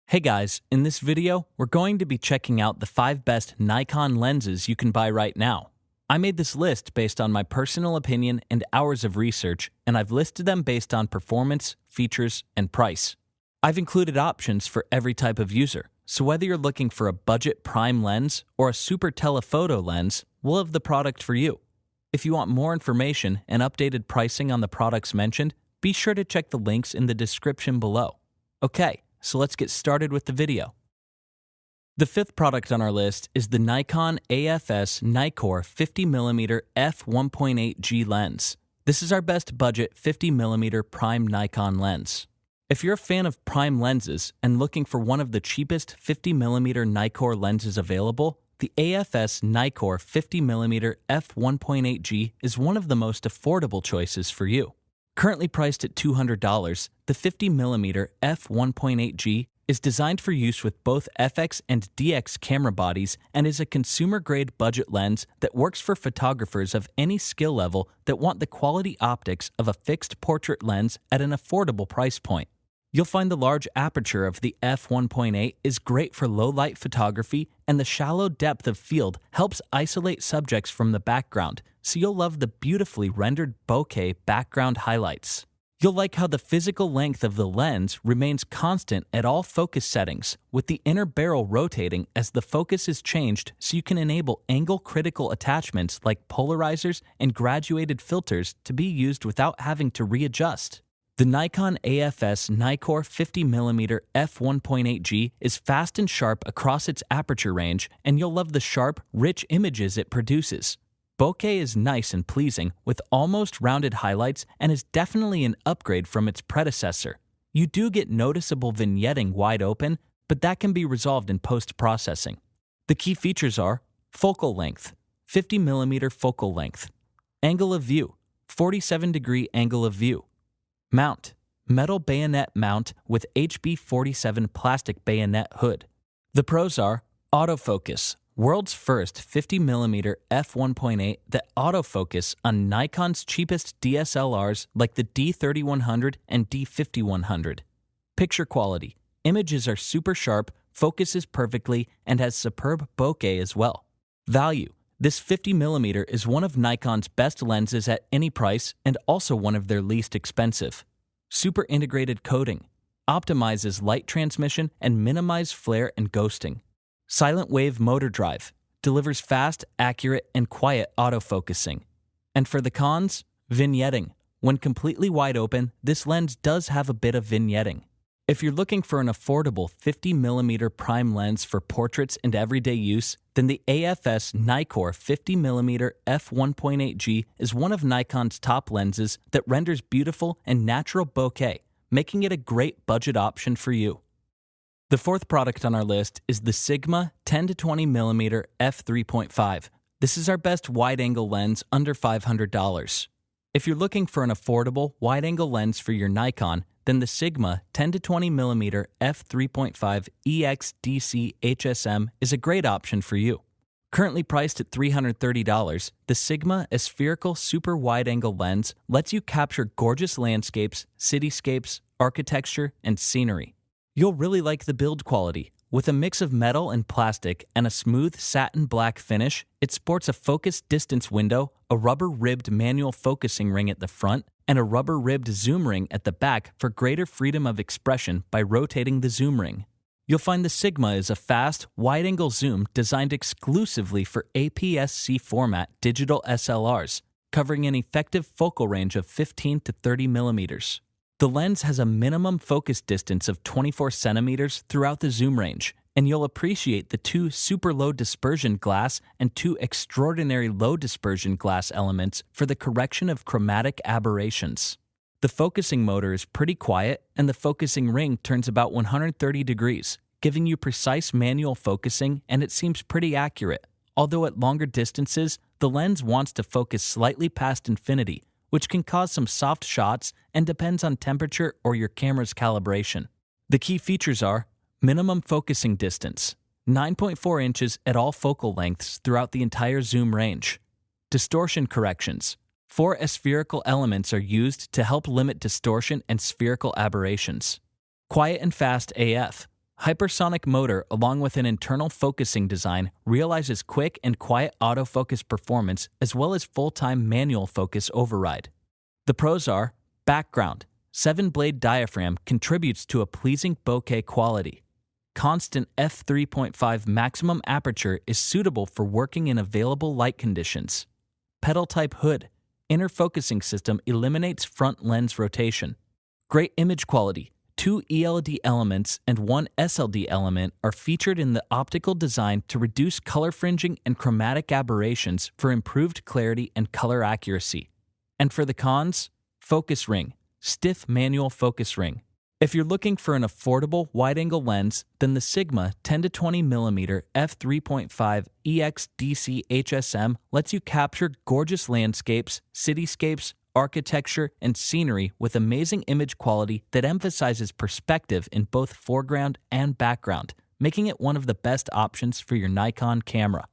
Hey guys, in this video, we're going to be checking out the 5 best Nikon lenses you can buy right now. I made this list based on my personal opinion and hours of research, and I've listed them based on performance, features, and price. I've included options for every type of user, so whether you're looking for a budget prime lens or a super telephoto lens, we'll have the product for you. If you want more information and updated pricing on the products mentioned, be sure to check the links in the description below. Okay. So let's get started with the video. The 5th product on our list is the Nikon AFS Nikkor 50mm f1.8G lens. This is our best budget 50mm prime Nikon lens. If you're a fan of prime lenses and looking for one of the cheapest 50mm Nikkor lenses available, the AFS Nikkor 50mm f1.8G is one of the most affordable choices for you. Currently priced at $200, the 50mm f1.8G is designed for use with both FX and DX camera bodies and is a consumer-grade budget lens that works for photographers of any skill level that want the quality optics of a fixed portrait lens at an affordable price point. You'll find the large aperture of the f1.8 is great for low-light photography, and the shallow depth of field helps isolate subjects from the background, so you'll love the beautifully rendered bokeh background highlights. You'll like how the physical length of the lens remains constant at all focus settings, with the inner barrel rotating as the focus is changed, so you can enable angle-critical attachments like polarizers and graduated filters to be used without having to readjust. The Nikon AFS Nikkor 50mm f1.8G is fast and sharp across its aperture range, and you'll love the sharp, rich images it produces. Bokeh is nice and pleasing, with almost rounded highlights, and is definitely an upgrade from its predecessor. You do get noticeable vignetting wide open, but that can be resolved in post-processing. The key features are focal length, 50mm focal length, angle of view, 47-degree angle of view, mount, metal bayonet mount with HB47 plastic bayonet hood. The pros are autofocus, world's first 50mm f1.8 that autofocus on Nikon's cheapest DSLRs like the D3100 and D5100. Picture quality, images are super sharp, focuses perfectly, and has superb bokeh as well. Value, this 50mm is one of Nikon's best lenses at any price and also one of their least expensive. Super integrated coating, optimizes light transmission and minimizes flare and ghosting. Silent wave motor drive, delivers fast, accurate, and quiet autofocusing. And for the cons, vignetting. When completely wide open, this lens does have a bit of vignetting. If you're looking for an affordable 50mm prime lens for portraits and everyday use, then the AFS Nikkor 50mm f1.8G is one of Nikon's top lenses that renders beautiful and natural bokeh, making it a great budget option for you. The 4th product on our list is the Sigma 10-20mm f3.5. This is our best wide-angle lens under $500. If you're looking for an affordable wide-angle lens for your Nikon, then the Sigma 10-20mm f3.5 EXDC HSM is a great option for you. Currently priced at $330, the Sigma Aspherical Super Wide-Angle Lens lets you capture gorgeous landscapes, cityscapes, architecture, and scenery. You'll really like the build quality. With a mix of metal and plastic and a smooth satin black finish, it sports a focus distance window, a rubber-ribbed manual focusing ring at the front, and a rubber-ribbed zoom ring at the back for greater freedom of expression by rotating the zoom ring. You'll find the Sigma is a fast, wide-angle zoom designed exclusively for APS-C format digital SLRs, covering an effective focal range of 15 to 30 millimeters. The lens has a minimum focus distance of 24 centimeters throughout the zoom range, and you'll appreciate the 2 super low dispersion glass and 2 extraordinary low dispersion glass elements for the correction of chromatic aberrations. The focusing motor is pretty quiet, and the focusing ring turns about 130 degrees, giving you precise manual focusing, and it seems pretty accurate. Although at longer distances, the lens wants to focus slightly past infinity, which can cause some soft shots and depends on temperature or your camera's calibration. The key features are minimum focusing distance, 9.4 inches at all focal lengths throughout the entire zoom range. Distortion corrections, 4 aspherical elements are used to help limit distortion and spherical aberrations. Quiet and fast AF, Hypersonic motor along with an internal focusing design realizes quick and quiet autofocus performance as well as full-time manual focus override. The pros are background. 7-blade diaphragm contributes to a pleasing bokeh quality. Constant f3.5 maximum aperture is suitable for working in available light conditions. Pedal-type hood. Inner focusing system eliminates front lens rotation. Great image quality. 2 ELD elements and 1 SLD element are featured in the optical design to reduce color fringing and chromatic aberrations for improved clarity and color accuracy. And for the cons, focus ring. Stiff manual focus ring. If you're looking for an affordable wide-angle lens, then the Sigma 10-20mm f3.5 EX-DC HSM lets you capture gorgeous landscapes, cityscapes, architecture, and scenery with amazing image quality that emphasizes perspective in both foreground and background, making it one of the best options for your Nikon camera.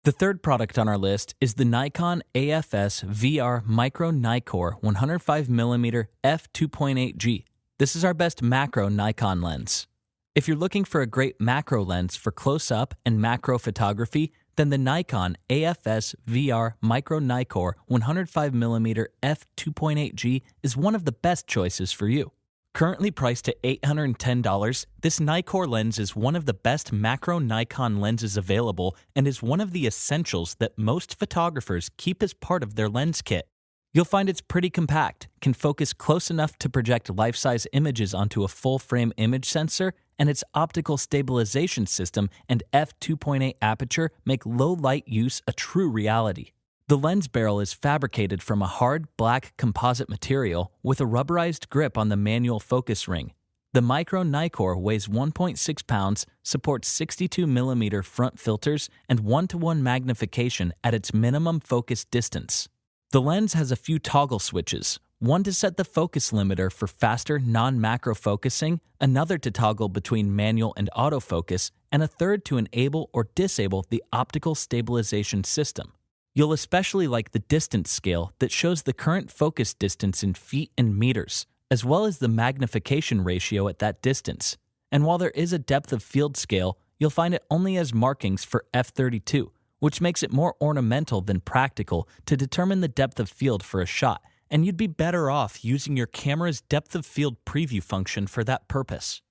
The third product on our list is the Nikon AFS VR MicroNIKKOR 105mm f2.8G. This is our best macro Nikon lens. If you're looking for a great macro lens for close-up and macro photography, then the Nikon AFS VR MicroNIKKOR 105mm f2.8G is one of the best choices for you. Currently priced at $810, this Nikkor lens is one of the best macro Nikon lenses available and is one of the essentials that most photographers keep as part of their lens kit. You'll find it's pretty compact, can focus close enough to project life-size images onto a full-frame image sensor, and its optical stabilization system and f2.8 aperture make low-light use a true reality. The lens barrel is fabricated from a hard, black composite material with a rubberized grip on the manual focus ring. The MicroNIKKOR weighs 1.6 pounds, supports 62mm front filters, and 1:1 magnification at its minimum focus distance. The lens has a few toggle switches, one to set the focus limiter for faster non-macro focusing, another to toggle between manual and autofocus, and a third to enable or disable the optical stabilization system. You'll especially like the distance scale that shows the current focus distance in feet and meters, as well as the magnification ratio at that distance. And while there is a depth of field scale, you'll find it only has markings for f32, which makes it more ornamental than practical to determine the depth of field for a shot, and you'd be better off using your camera's depth of field preview function for that purpose.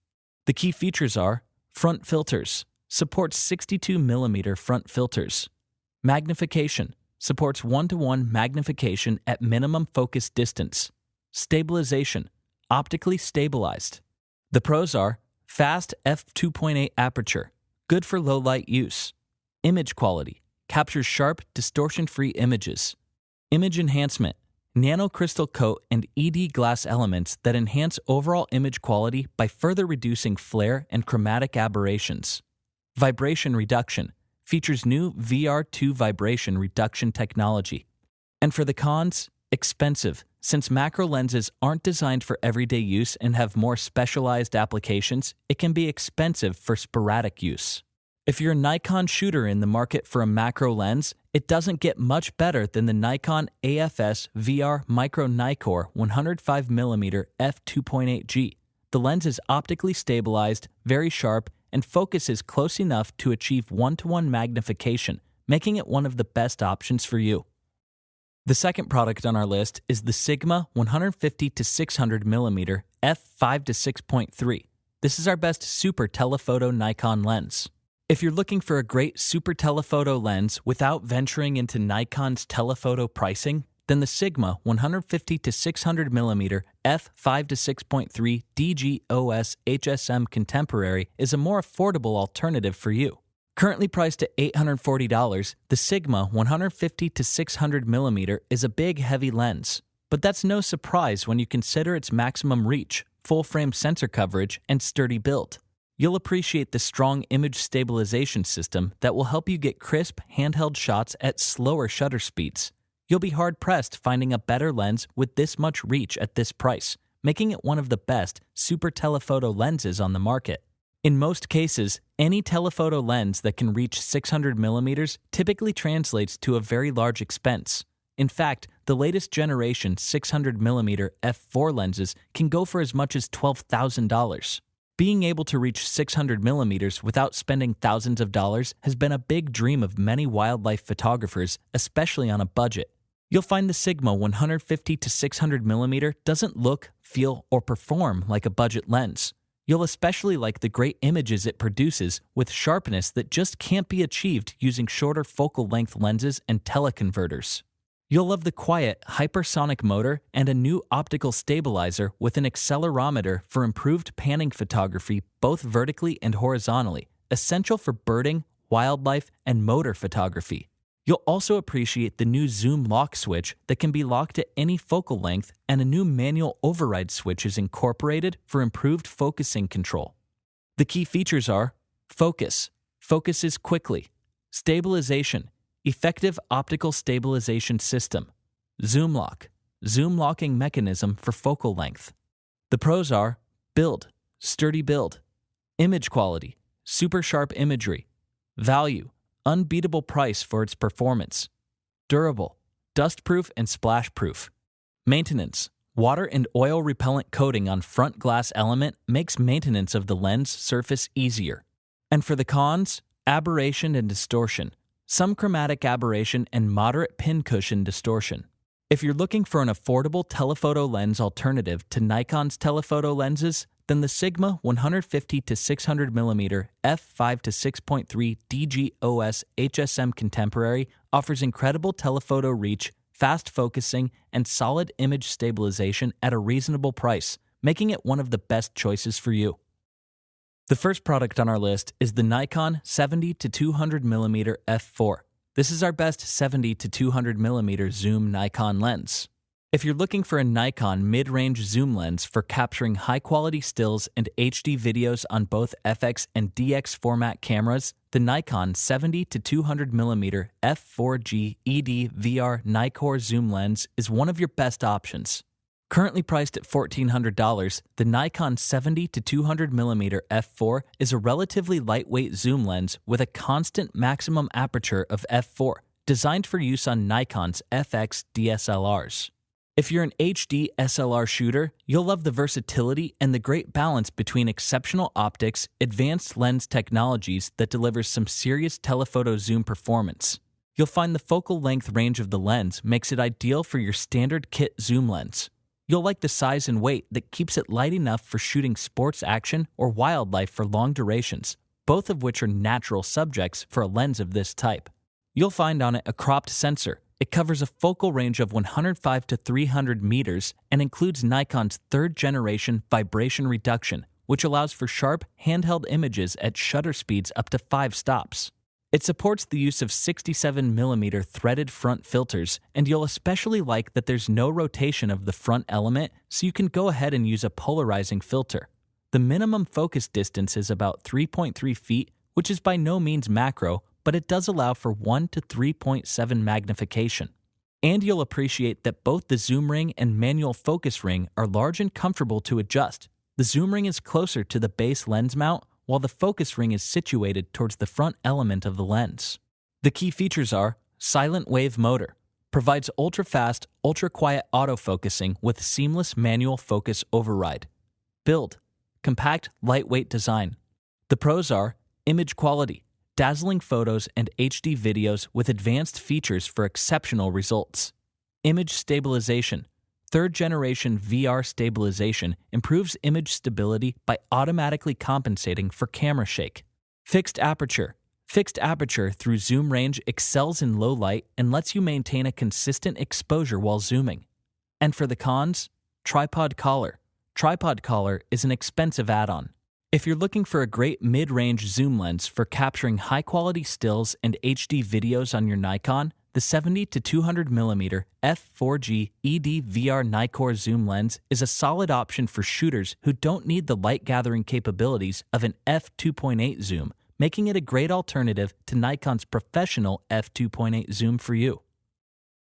The key features are front filters, supports 62mm front filters. Magnification, supports 1:1 magnification at minimum focus distance. Stabilization, optically stabilized. The pros are fast f2.8 aperture, good for low light use. Image quality, captures sharp, distortion-free images. Image enhancement, nanocrystal coat and ED glass elements that enhance overall image quality by further reducing flare and chromatic aberrations. Vibration reduction, features new VR2 vibration reduction technology. And for the cons, expensive. Since macro lenses aren't designed for everyday use and have more specialized applications, it can be expensive for sporadic use. If you're a Nikon shooter in the market for a macro lens, it doesn't get much better than the Nikon AFS VR MicroNIKKOR 105mm f2.8G. The lens is optically stabilized, very sharp, and focuses close enough to achieve 1:1 magnification, making it one of the best options for you. The second product on our list is the Sigma 150-600mm f5-6.3. This is our best super telephoto Nikon lens. If you're looking for a great super telephoto lens without venturing into Nikon's telephoto pricing, then the Sigma 150-600mm f5-6.3 DGOS HSM Contemporary is a more affordable alternative for you. Currently priced at $840, the Sigma 150-600mm is a big, heavy lens. But that's no surprise when you consider its maximum reach, full-frame sensor coverage, and sturdy build. You'll appreciate the strong image stabilization system that will help you get crisp, handheld shots at slower shutter speeds. You'll be hard-pressed finding a better lens with this much reach at this price, making it one of the best super telephoto lenses on the market. In most cases, any telephoto lens that can reach 600mm typically translates to a very large expense. In fact, the latest generation 600mm f4 lenses can go for as much as $12,000. Being able to reach 600 millimeters without spending thousands of dollars has been a big dream of many wildlife photographers, especially on a budget. You'll find the Sigma 150 to 600 millimeter doesn't look, feel, or perform like a budget lens. You'll especially like the great images it produces with sharpness that just can't be achieved using shorter focal length lenses and teleconverters. You'll love the quiet, hypersonic motor and a new optical stabilizer with an accelerometer for improved panning photography both vertically and horizontally, essential for birding, wildlife, and motor photography. You'll also appreciate the new zoom lock switch that can be locked at any focal length, and a new manual override switch is incorporated for improved focusing control. The key features are focus, focuses quickly, stabilization, effective optical stabilization system, zoom lock, zoom locking mechanism for focal length. The pros are build, sturdy build, image quality, super sharp imagery, value, unbeatable price for its performance, durable, dustproof and splash-proof, maintenance, water and oil repellent coating on front glass element makes maintenance of the lens surface easier. And for the cons, aberration and distortion, some chromatic aberration and moderate pincushion distortion. If you're looking for an affordable telephoto lens alternative to Nikon's telephoto lenses, then the Sigma 150 to 600 mm f5 to 6.3 DGOS HSM Contemporary offers incredible telephoto reach, fast focusing, and solid image stabilization at a reasonable price, making it one of the best choices for you. The first product on our list is the Nikon 70 to 200 mm f4. This is our best 70 to 200 mm zoom Nikon lens. If you're looking for a Nikon mid-range zoom lens for capturing high-quality stills and HD videos on both FX and DX format cameras, the Nikon 70 to 200 mm f4G ED VR Nikkor zoom lens is one of your best options. Currently priced at $1,400, the Nikon 70 to 200 mm f4 is a relatively lightweight zoom lens with a constant maximum aperture of f4, designed for use on Nikon's FX DSLRs. If you're an HD SLR shooter, you'll love the versatility and the great balance between exceptional optics, advanced lens technologies that delivers some serious telephoto zoom performance. You'll find the focal length range of the lens makes it ideal for your standard kit zoom lens. You'll like the size and weight that keeps it light enough for shooting sports action or wildlife for long durations, both of which are natural subjects for a lens of this type. You'll find on it a cropped sensor. It covers a focal range of 105 to 300 meters and includes Nikon's third-generation vibration reduction, which allows for sharp, handheld images at shutter speeds up to 5 stops. It supports the use of 67mm threaded front filters, and you'll especially like that there's no rotation of the front element, so you can go ahead and use a polarizing filter. The minimum focus distance is about 3.3 feet, which is by no means macro, but it does allow for 1 to 3.7 magnification. And you'll appreciate that both the zoom ring and manual focus ring are large and comfortable to adjust. The zoom ring is closer to the base lens mount, while the focus ring is situated towards the front element of the lens. The key features are silent wave motor, provides ultra-fast, ultra-quiet autofocusing with seamless manual focus override. Build, compact, lightweight design. The pros are image quality, dazzling photos and HD videos with advanced features for exceptional results. Image stabilization. Third-generation VR stabilization improves image stability by automatically compensating for camera shake. Fixed aperture. Fixed aperture through zoom range excels in low light and lets you maintain a consistent exposure while zooming. And for the cons, tripod collar. Tripod collar is an expensive add-on. If you're looking for a great mid-range zoom lens for capturing high-quality stills and HD videos on your Nikon, the 70 to 200 mm f4G ED VR Nikkor zoom lens is a solid option for shooters who don't need the light-gathering capabilities of an f2.8 zoom, making it a great alternative to Nikon's professional f2.8 zoom for you.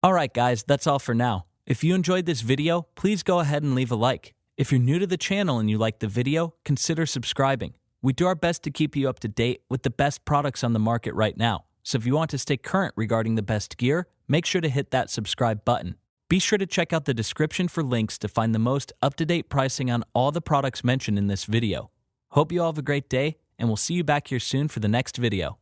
Alright guys, that's all for now. If you enjoyed this video, please go ahead and leave a like. If you're new to the channel and you like the video, consider subscribing. We do our best to keep you up to date with the best products on the market right now. So if you want to stay current regarding the best gear, make sure to hit that subscribe button. Be sure to check out the description for links to find the most up-to-date pricing on all the products mentioned in this video. Hope you all have a great day, and we'll see you back here soon for the next video.